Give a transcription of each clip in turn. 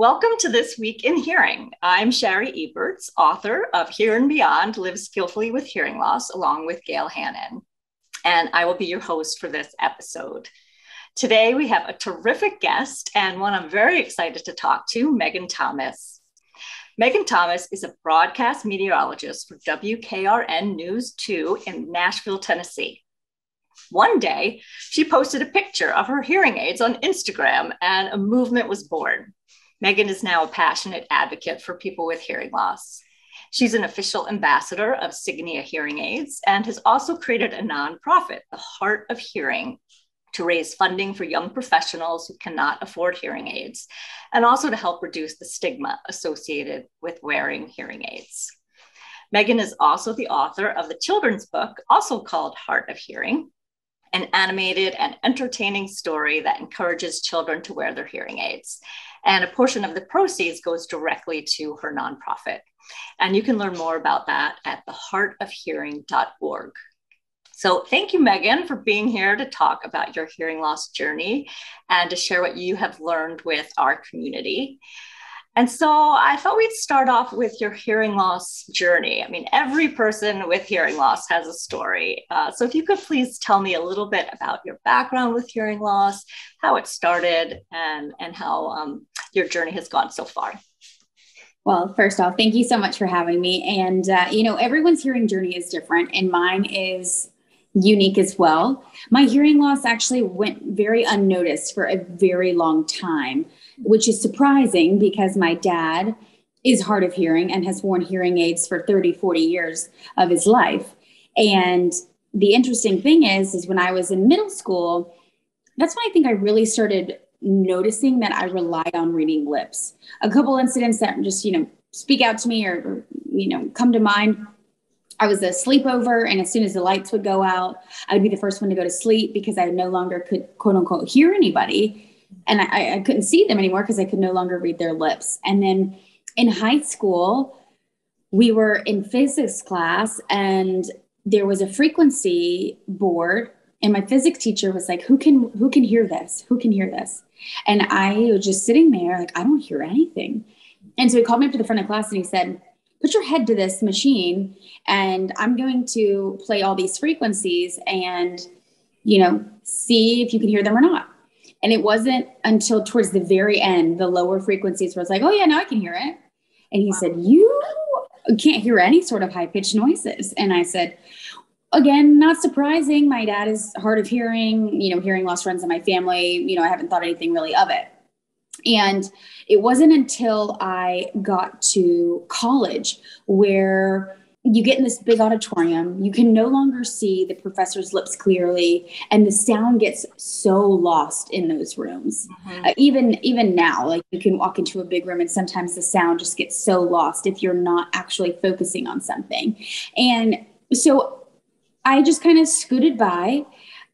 Welcome to This Week in Hearing. I'm Shari Eberts, author of Here and Beyond, Live Skillfully with Hearing Loss, along with Gail Hannon. And I will be your host for this episode. Today, we have a terrific guest and one I'm very excited to talk to, Meaghan Thomas. Meaghan Thomas is a broadcast meteorologist for WKRN News 2 in Nashville, Tennessee. One day, she posted a picture of her hearing aids on Instagram and a movement was born. Meaghan is now a passionate advocate for people with hearing loss. She's an official ambassador of Signia Hearing Aids and has also created a nonprofit, the Heart of Hearing, to raise funding for young professionals who cannot afford hearing aids, and also to help reduce the stigma associated with wearing hearing aids. Meaghan is also the author of the children's book, also called Heart of Hearing, an animated and entertaining story that encourages children to wear their hearing aids. And a portion of the proceeds goes directly to her nonprofit. And you can learn more about that at theheartofhearing.org. So thank you, Meaghan, for being here to talk about your hearing loss journey and to share what you have learned with our community. And so I thought we'd start off with your hearing loss journey. I mean, every person with hearing loss has a story. So if you could please tell me a little bit about your background with hearing loss, how it started, and how your journey has gone so far. Well, first off, thank you so much for having me. And, everyone's hearing journey is different, and mine is unique as well. My hearing loss actually went very unnoticed for a very long time, which is surprising because my dad is hard of hearing and has worn hearing aids for 30, 40 years of his life. And the interesting thing is when I was in middle school, that's when I think I really started noticing that I relied on reading lips. A couple incidents that just, speak out to me or come to mind. I was a sleepover, and as soon as the lights would go out, I would be the first one to go to sleep because I no longer could, quote unquote, hear anybody. And I couldn't see them anymore because I could no longer read their lips. And then in high school, we were in physics class and there was a frequency board. And my physics teacher was like, who can hear this? Who can hear this? And I was just sitting there like, I don't hear anything. And so he called me up to the front of class and he said, put your head to this machine and I'm going to play all these frequencies and, see if you can hear them or not. And it wasn't until towards the very end, the lower frequencies where I was like, oh yeah, now I can hear it. And he said, you can't hear any sort of high pitched noises. And I said, again, not surprising. My dad is hard of hearing, hearing loss runs in my family. I haven't thought anything really of it. And it wasn't until I got to college where you get in this big auditorium, you can no longer see the professor's lips clearly, and the sound gets so lost in those rooms. Mm-hmm. Even now, like you can walk into a big room and sometimes the sound just gets so lost if you're not actually focusing on something. And so I just kind of scooted by.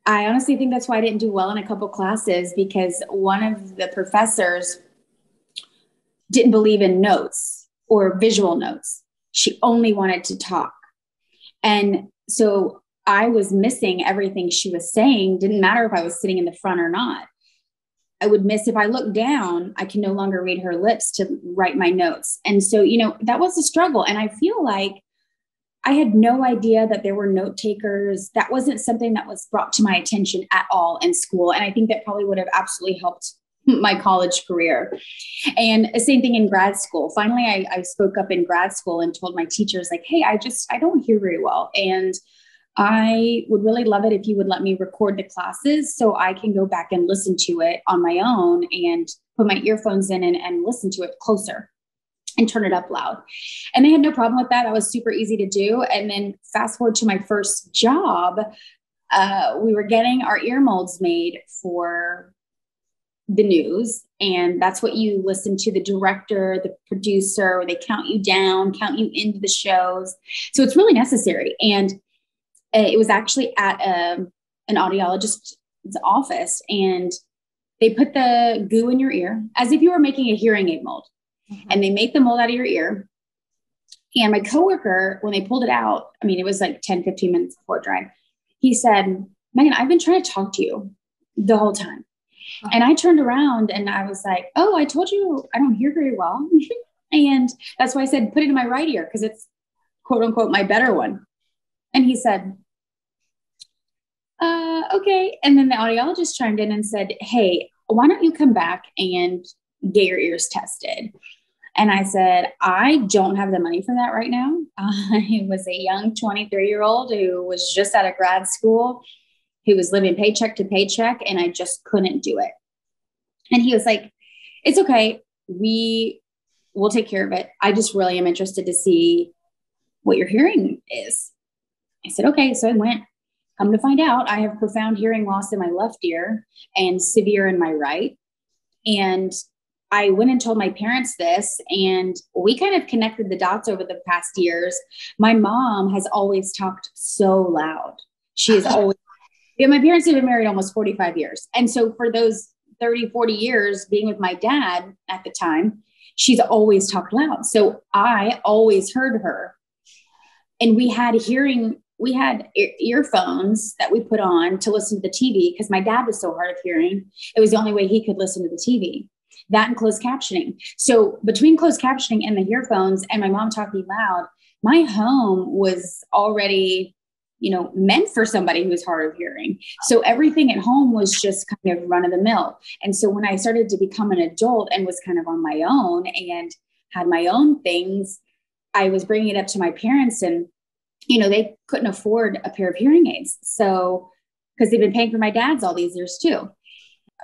I honestly think that's why I didn't do well in a couple classes, because one of the professors didn't believe in notes or visual notes. She only wanted to talk. And so I was missing everything she was saying. Didn't matter if I was sitting in the front or not. I would miss, if I looked down, I can no longer read her lips to write my notes. And so, that was a struggle. And I feel like I had no idea that there were note takers. That wasn't something that was brought to my attention at all in school. And I think that probably would have absolutely helped my college career. And the same thing in grad school. Finally, I spoke up in grad school and told my teachers like, hey, I don't hear very well. And I would really love it if you would let me record the classes so I can go back and listen to it on my own and put my earphones in and listen to it closer and turn it up loud. And they had no problem with that. That was super easy to do. And then fast forward to my first job, we were getting our ear molds made for the news. And that's what you listen to, the director, the producer, they count you down, count you into the shows. So it's really necessary. And it was actually at an audiologist's office, and they put the goo in your ear as if you were making a hearing aid mold. Mm-hmm. And they make the mold out of your ear. And my coworker, when they pulled it out, it was like 10, 15 minutes before it dried. He said, Meaghan, I've been trying to talk to you the whole time. And I turned around and I was like, oh, I told you I don't hear very well. And that's why I said, put it in my right ear, because it's quote unquote my better one. And he said, okay. And then the audiologist chimed in and said, hey, why don't you come back and get your ears tested? And I said, I don't have the money for that right now. I was a young 23-year-old who was just out of grad school, who was living paycheck to paycheck, and I just couldn't do it. And he was like, it's okay. We will take care of it. I just really am interested to see what your hearing is. I said, okay. So I went. Come to find out, I have profound hearing loss in my left ear and severe in my right. And I went and told my parents this, and we kind of connected the dots over the past years. My mom has always talked so loud. She is always, my parents have been married almost 45 years. And so for those 30, 40 years being with my dad at the time, she's always talked loud. So I always heard her. And we had earphones that we put on to listen to the TV, because my dad was so hard of hearing. It was the only way he could listen to the TV. That and closed captioning. So between closed captioning and the earphones and my mom talking loud, my home was already, meant for somebody who was hard of hearing. So everything at home was just kind of run of the mill. And so when I started to become an adult and was kind of on my own and had my own things, I was bringing it up to my parents, and they couldn't afford a pair of hearing aids. So, because they've been paying for my dad's all these years too.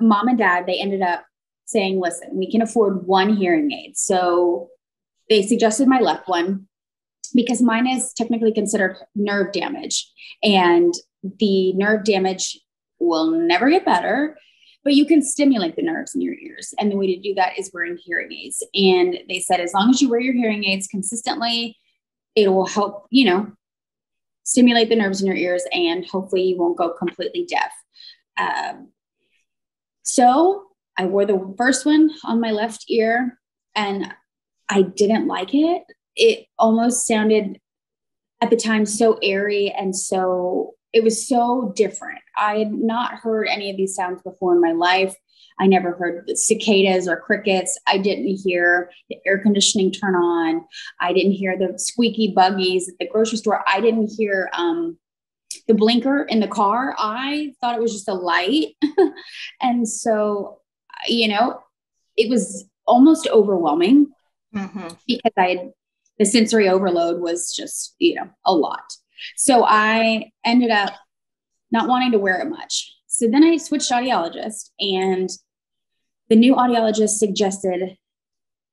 Mom and dad, they ended up saying, listen, we can afford one hearing aid. So they suggested my left one, because mine is technically considered nerve damage, and the nerve damage will never get better, but you can stimulate the nerves in your ears. And the way to do that is wearing hearing aids. And they said, as long as you wear your hearing aids consistently, it will help, stimulate the nerves in your ears, and hopefully you won't go completely deaf. So I wore the first one on my left ear, and I didn't like it. It almost sounded at the time so airy, and it was so different. I had not heard any of these sounds before in my life. I never heard the cicadas or crickets. I didn't hear the air conditioning turn on. I didn't hear the squeaky buggies at the grocery store. I didn't hear the blinker in the car. I thought it was just a light. And so, it was almost overwhelming, because the sensory overload was just, a lot. So I ended up not wanting to wear it much. So then I switched audiologist, and the new audiologist suggested,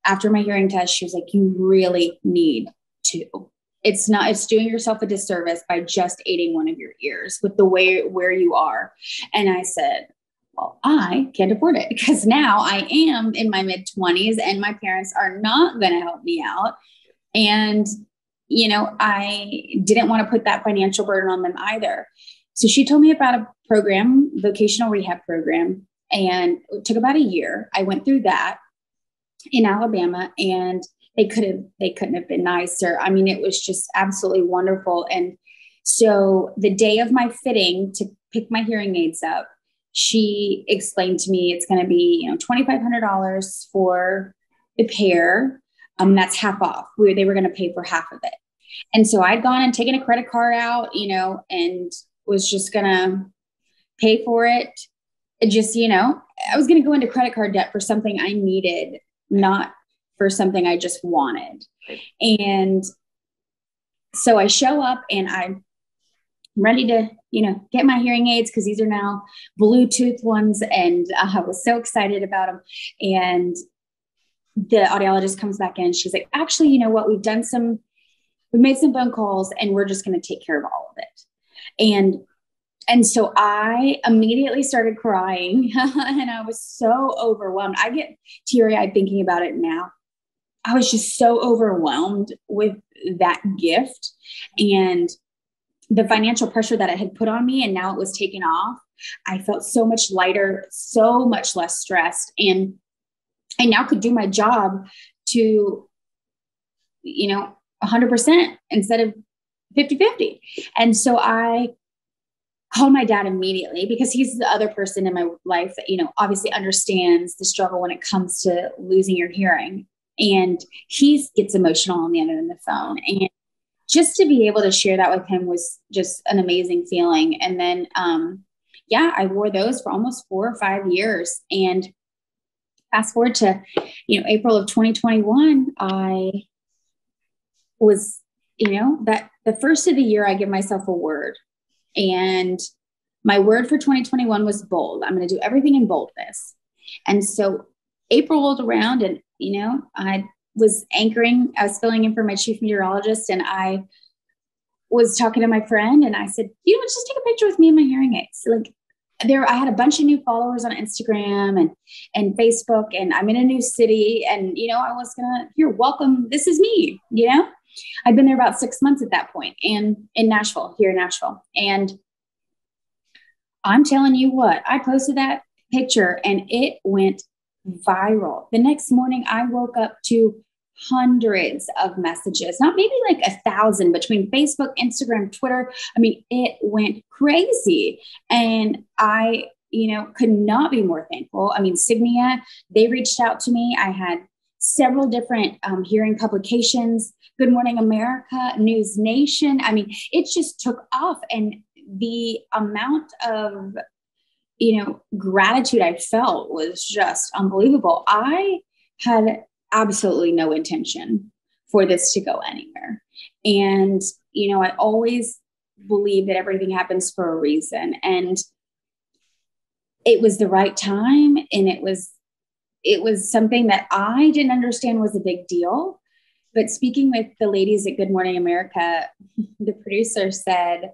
after my hearing test, she was like, you really need to. It's doing yourself a disservice by just aiding one of your ears with the way where you are. And I said, well, I can't afford it, because now I am in my mid-20s and my parents are not going to help me out. And, I didn't want to put that financial burden on them either. So she told me about a program, vocational rehab program, and it took about a year. I went through that in Alabama, and they couldn't have been nicer. I mean, it was just absolutely wonderful. And so the day of my fitting to pick my hearing aids up, she explained to me it's going to be, $2,500 for the pair. That's half off. They were going to pay for half of it. And so I'd gone and taken a credit card out, and was just going to pay for it. It just, I was going to go into credit card debt for something I needed, not for something I just wanted. And so I show up, and I'm ready to, get my hearing aids, because these are now Bluetooth ones. And I was so excited about them. And the audiologist comes back in. She's like, actually, you know what? We've made some phone calls, and we're just going to take care of all of it. And so I immediately started crying, and I was so overwhelmed. I get teary-eyed thinking about it now. I was just so overwhelmed with that gift and the financial pressure that it had put on me, and now it was taken off. I felt so much lighter, so much less stressed, and I now could do my job to, 100% instead of 50-50. And so I called my dad immediately because he's the other person in my life that, obviously understands the struggle when it comes to losing your hearing. And he gets emotional on the other end of the phone. And just to be able to share that with him was just an amazing feeling. And then, I wore those for almost 4 or 5 years. And fast forward to, April of 2021, I was, that the first of the year, I give myself a word. And my word for 2021 was bold. I'm going to do everything in boldness. And so April rolled around and, I was filling in for my chief meteorologist, and I was talking to my friend and I said, just take a picture with me and my hearing aids. I had a bunch of new followers on Instagram and Facebook, and I'm in a new city, and, I was welcome. This is me, I'd been there about 6 months at that point, and here in Nashville. And I'm telling you what, I posted that picture and it went viral. The next morning I woke up to hundreds of messages, not maybe like 1,000 between Facebook, Instagram, Twitter. I mean, it went crazy. And I, could not be more thankful. I mean, Signia, they reached out to me. I had several different hearing publications, Good Morning America, News Nation. I mean, it just took off. And the amount of, gratitude I felt was just unbelievable. I had absolutely no intention for this to go anywhere. And, I always believe that everything happens for a reason. And it was the right time. And it was something that I didn't understand was a big deal. But speaking with the ladies at Good Morning America, the producer said,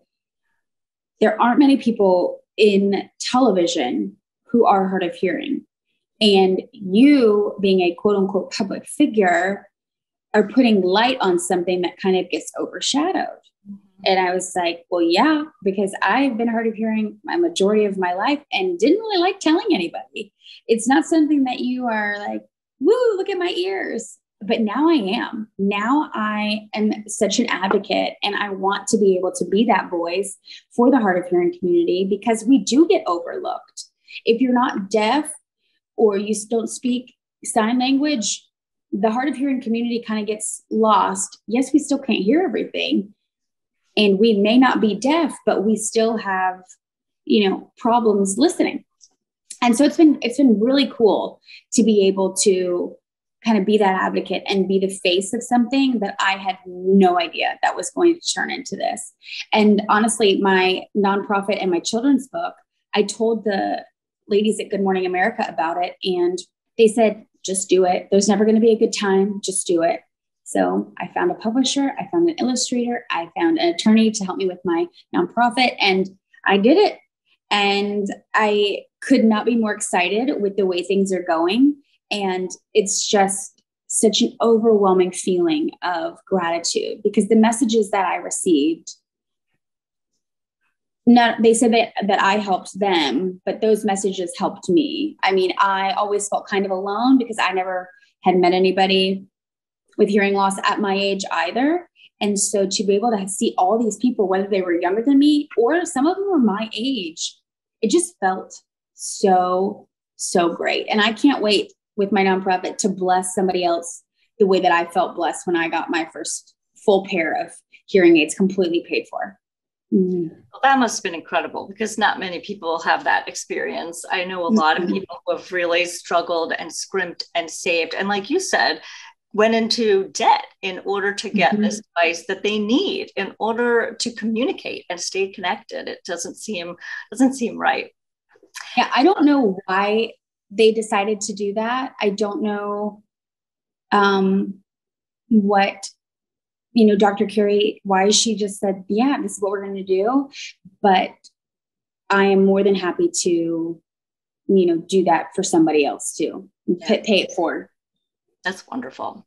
there aren't many people in television who are hard of hearing. And you, being a quote unquote public figure, are putting light on something that kind of gets overshadowed. Mm-hmm. And I was like, well, yeah, because I've been hard of hearing my majority of my life and didn't really like telling anybody. It's not something that you are like, woo, look at my ears. But now I am. Now I am such an advocate, and I want to be able to be that voice for the hard of hearing community, because we do get overlooked. If you're not deaf or you don't speak sign language, the hard of hearing community kind of gets lost. Yes, we still can't hear everything, and we may not be deaf, but we still have, problems listening. And so it's been really cool to be able to kind of be that advocate and be the face of something that I had no idea that was going to turn into this. And honestly, my nonprofit and my children's book, I told the ladies at Good Morning America about it, and they said, just do it. There's never going to be a good time. Just do it. So I found a publisher, I found an illustrator, I found an attorney to help me with my nonprofit, and I did it. And I could not be more excited with the way things are going. And it's just such an overwhelming feeling of gratitude, because the messages that I received, they said that I helped them, but those messages helped me. I mean, I always felt kind of alone because I never had met anybody with hearing loss at my age either. And so to be able to see all these people, whether they were younger than me or some of them were my age, it just felt so, so great. And I can't wait with my nonprofit to bless somebody else the way that I felt blessed when I got my first full pair of hearing aids completely paid for. Mm-hmm. Well, that must have been incredible, because not many people have that experience. I know a lot of people who have really struggled and scrimped and saved. And like you said, went into debt in order to get this device that they need in order to communicate and stay connected. It doesn't seem right. Yeah, I don't know why they decided to do that. I don't know what, Dr. Carey, why she just said, yeah, this is what we're going to do. But I am more than happy to, do that for somebody else too. Pay it forward. That's wonderful.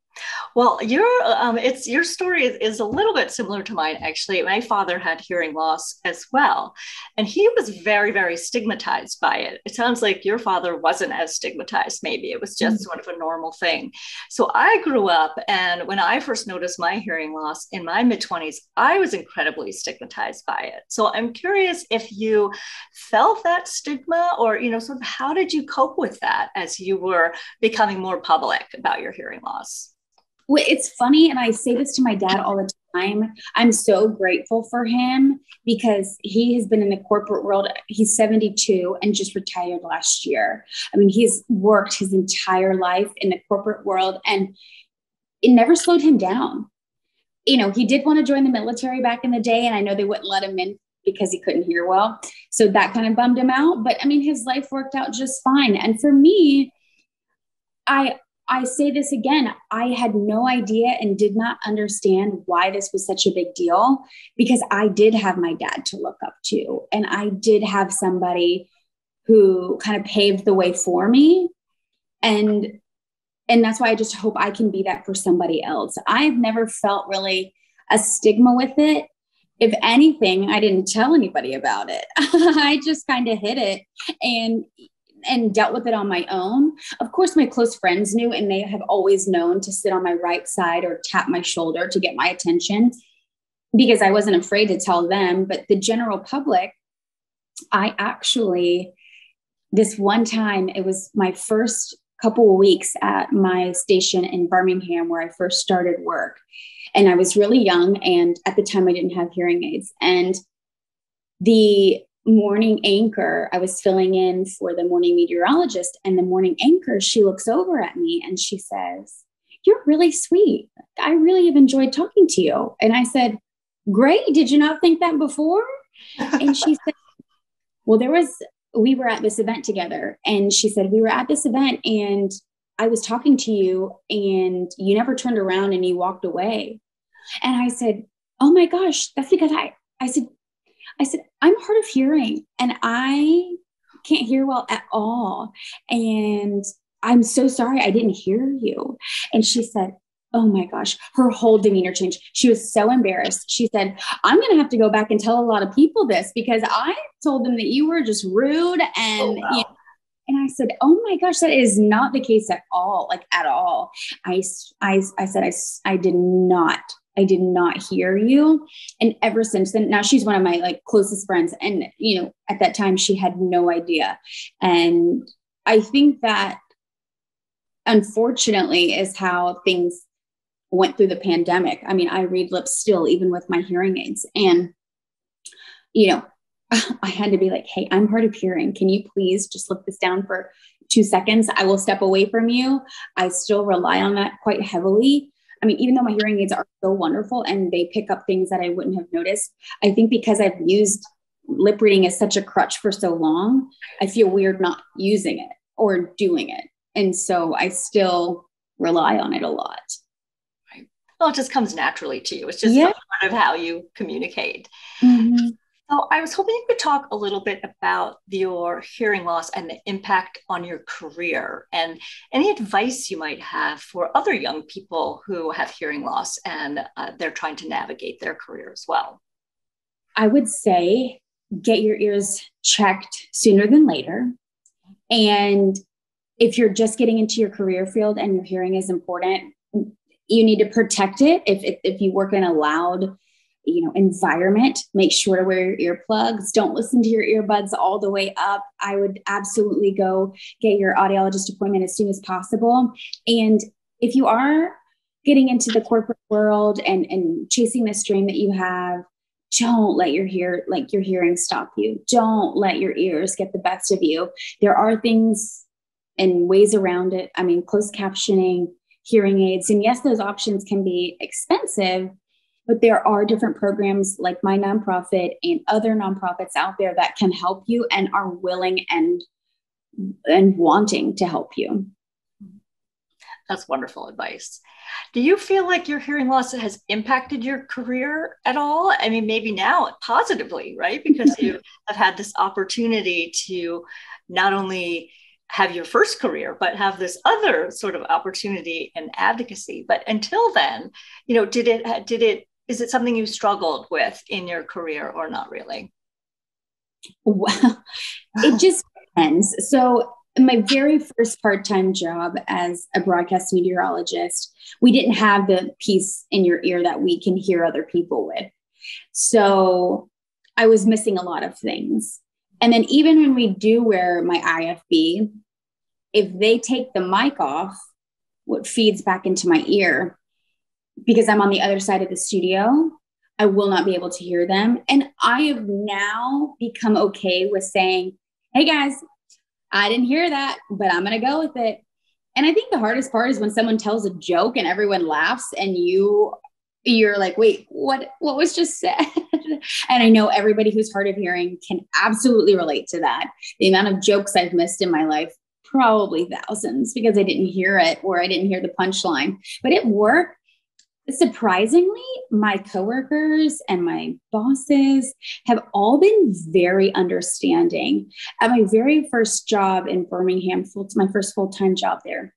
Well, your story is a little bit similar to mine, actually. My father had hearing loss as well, and he was very, very stigmatized by it. It sounds like your father wasn't as stigmatized. Maybe it was just sort of a normal thing. So I grew up, and when I first noticed my hearing loss in my mid-20s, I was incredibly stigmatized by it. So I'm curious if you felt that stigma, or sort of how did you cope with that as you were becoming more public about your hearing loss? Well, it's funny, and I say this to my dad all the time. I'm so grateful for him because he has been in the corporate world. He's 72 and just retired last year. I mean, he's worked his entire life in the corporate world, and it never slowed him down. He did want to join the military back in the day, and I know they wouldn't let him in because he couldn't hear well. So that kind of bummed him out. But I mean, his life worked out just fine. And for me, I say this again, I had no idea and did not understand why this was such a big deal, because I did have my dad to look up to, and I did have somebody who kind of paved the way for me. And that's why I just hope I can be that for somebody else. I've never felt really a stigma with it. If anything, I didn't tell anybody about it. I just kind of hid it and dealt with it on my own. Of course, my close friends knew, and they have always known to sit on my right side or tap my shoulder to get my attention because I wasn't afraid to tell them. But the general public, this one time, it was my first couple of weeks at my station in Birmingham where I first started work. And I was really young. And at the time I didn't have hearing aids. And the morning anchor, I was filling in for the morning meteorologist, and the morning anchor, she looks over at me and she says, "You're really sweet. I really have enjoyed talking to you." And I said, "Great. Did you not think that before?" And she said, "Well, we were at this event together." And she said, "We were at this event and I was talking to you and you never turned around and you walked away." And I said, "Oh my gosh, that's because I said, I'm hard of hearing and I can't hear well at all. And I'm so sorry I didn't hear you." And she said, oh my gosh, her whole demeanor changed. She was so embarrassed. She said, "I'm going to have to go back and tell a lot of people this because I told them that you were just rude." And, Wow. And I said, "Oh my gosh, that is not the case at all. Like at all." I said, I did not hear you. And ever since then, now she's one of my closest friends. And, at that time she had no idea. And I think that unfortunately is how things went through the pandemic. I mean, I read lips still, even with my hearing aids. And, I had to be like, "Hey, I'm hard of hearing. Can you please just look this down for 2 seconds? I will step away from you." I still rely on that quite heavily. I mean, even though my hearing aids are so wonderful and they pick up things that I wouldn't have noticed, I think because I've used lip reading as such a crutch for so long, I feel weird not using it or doing it. And so I still rely on it a lot. Right. Well, it just comes naturally to you. It's just part of how you communicate. Mm-hmm. So I was hoping you could talk a little bit about your hearing loss and the impact on your career, and any advice you might have for other young people who have hearing loss and they're trying to navigate their career as well. I would say get your ears checked sooner than later. And if you're just getting into your career field and your hearing is important, you need to protect it. If you work in a loud environment, make sure to wear your earplugs. Don't listen to your earbuds all the way up. I would absolutely go get your audiologist appointment as soon as possible. And if you are getting into the corporate world and chasing this dream that you have, don't let your hearing stop you. Don't let your ears get the best of you. There are things and ways around it. I mean, closed captioning, hearing aids, and yes, those options can be expensive, but there are different programs like my nonprofit and other nonprofits out there that can help you and are willing and wanting to help you. That's wonderful advice. Do you feel like your hearing loss has impacted your career at all? I mean, maybe now positively, right? Because you have had this opportunity to not only have your first career, but have this other sort of opportunity in advocacy. But until then, is it something you struggled with in your career or not really? Well, it just depends. So my very first part-time job as a broadcast meteorologist, we didn't have the piece in your ear that we can hear other people with. So I was missing a lot of things. And then even when we do wear my IFB, if they take the mic off, what feeds back into my ear, because I'm on the other side of the studio, I will not be able to hear them. And I have now become okay with saying, hey guys, I didn't hear that, but I'm going to go with it. And I think the hardest part is when someone tells a joke and everyone laughs and you're like, wait, what was just said? And I know everybody who's hard of hearing can absolutely relate to that. The amount of jokes I've missed in my life, probably thousands, because I didn't hear it or I didn't hear the punchline. But at work, surprisingly, my coworkers and my bosses have all been very understanding. At my very first job in Birmingham, my first full-time job there,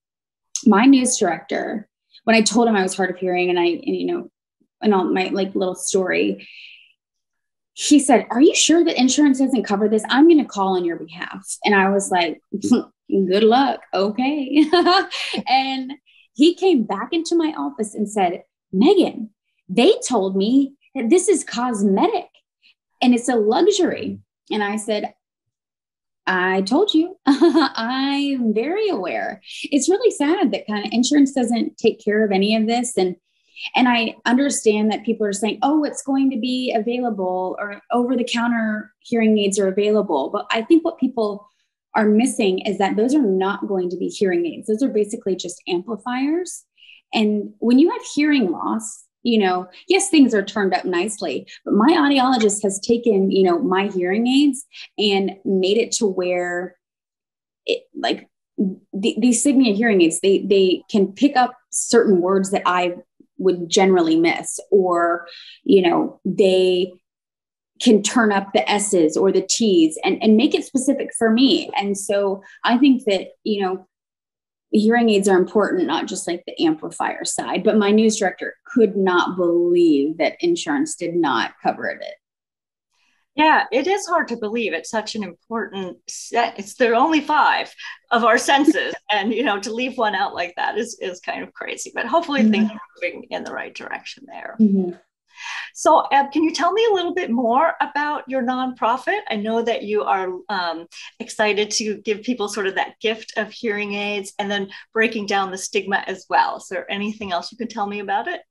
my news director, when I told him I was hard of hearing and all my little story, he said, "Are you sure that insurance doesn't cover this? I'm going to call on your behalf." And I was like, good luck. Okay. And he came back into my office and said, "Meaghan, they told me that this is cosmetic and it's a luxury." And I said, "I told you." I'm very aware. It's really sad that kind of insurance doesn't take care of any of this. And I understand that people are saying, oh, it's going to be available, or over-the-counter hearing aids are available. But I think what people are missing is that those are not going to be hearing aids. Those are basically just amplifiers. And when you have hearing loss, yes, things are turned up nicely, but my audiologist has taken, my hearing aids and made it to where these Signia hearing aids, they can pick up certain words that I would generally miss, or, they can turn up the S's or the T's and make it specific for me. And so I think that, hearing aids are important, not just like the amplifier side, but my news director could not believe that insurance did not cover it. Yeah, it is hard to believe. It's such an important set. There are only 5 of our senses. And, to leave one out like that is kind of crazy, but hopefully things are moving in the right direction there. Mm-hmm. So can you tell me a little bit more about your nonprofit? I know that you are excited to give people sort of that gift of hearing aids and then breaking down the stigma as well. Is there anything else you can tell me about it?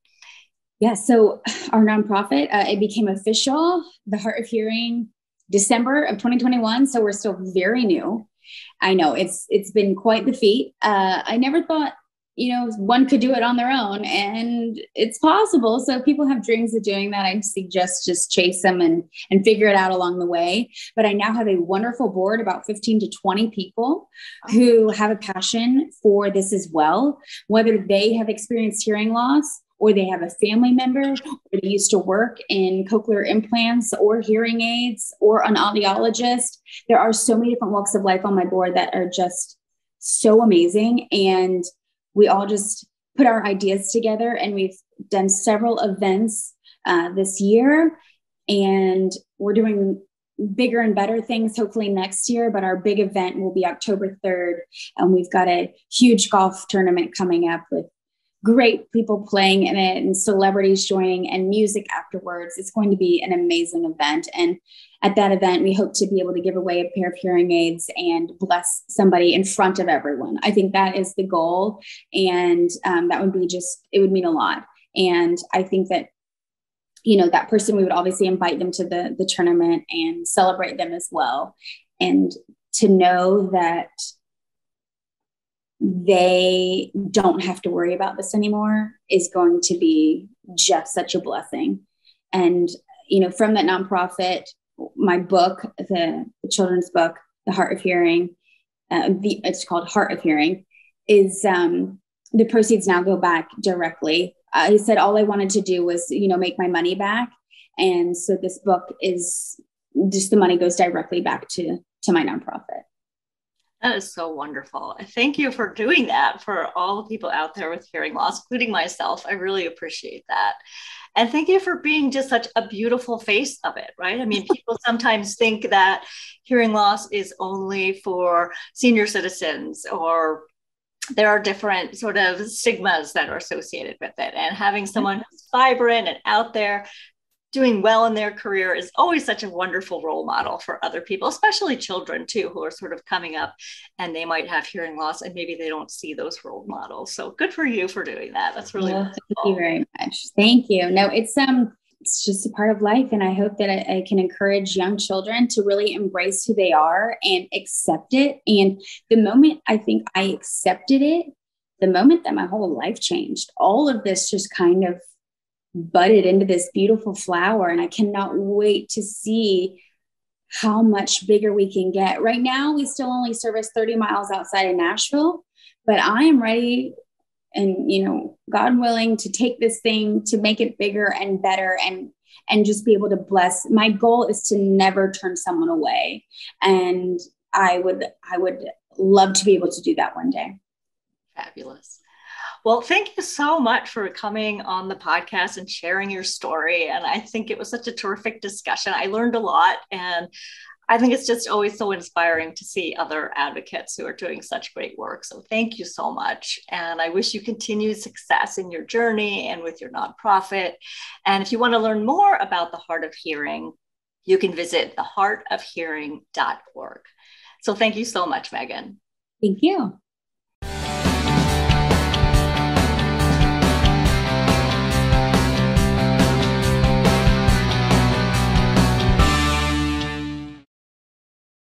Yeah, so our nonprofit, it became official, the Heart of Hearing, December of 2021. So we're still very new. I know it's been quite the feat. I never thought, one could do it on their own, and it's possible. So if people have dreams of doing that, I'd suggest just chase them and figure it out along the way. But I now have a wonderful board, about 15 to 20 people who have a passion for this as well, whether they have experienced hearing loss, or they have a family member, or they used to work in cochlear implants or hearing aids, or an audiologist. There are so many different walks of life on my board that are just so amazing. And we all just put our ideas together, and we've done several events this year, and we're doing bigger and better things hopefully next year. But our big event will be October 3rd. And we've got a huge golf tournament coming up with great people playing in it and celebrities joining and music afterwards. It's going to be an amazing event. And at that event, we hope to be able to give away a pair of hearing aids and bless somebody in front of everyone. I think that is the goal. And that would be it would mean a lot. And I think that, that person, we would obviously invite them to the tournament and celebrate them as well. And to know that they don't have to worry about this anymore is going to be just such a blessing. And, from that nonprofit, my book, the children's book, The Heart of Hearing, it's called Heart of Hearing, is the proceeds now go back directly. He said all I wanted to do was, make my money back. And so this book is just, the money goes directly back to my nonprofit. That is so wonderful. Thank you for doing that for all the people out there with hearing loss, including myself. I really appreciate that. And thank you for being just such a beautiful face of it, right? I mean, people sometimes think that hearing loss is only for senior citizens, or there are different sort of stigmas that are associated with it. And having someone who's vibrant and out there doing well in their career is always such a wonderful role model for other people, especially children too, who are sort of coming up and they might have hearing loss and maybe they don't see those role models. So good for you for doing that. That's really wonderful. Thank you very much. Thank you. No, it's just a part of life. And I hope that I can encourage young children to really embrace who they are and accept it. And the moment I think I accepted it, the moment that my whole life changed, all of this just kind of budded into this beautiful flower. And I cannot wait to see how much bigger we can get. Right now, we still only service 30 miles outside of Nashville, but I am ready and, God willing, to take this thing to make it bigger and better and just be able to bless. My goal is to never turn someone away. And I would love to be able to do that one day. Fabulous. Well, thank you so much for coming on the podcast and sharing your story. And I think it was such a terrific discussion. I learned a lot, and I think it's just always so inspiring to see other advocates who are doing such great work. So thank you so much. And I wish you continued success in your journey and with your nonprofit. And if you want to learn more about the Heart of Hearing, you can visit theheartofhearing.org. So thank you so much, Meaghan. Thank you.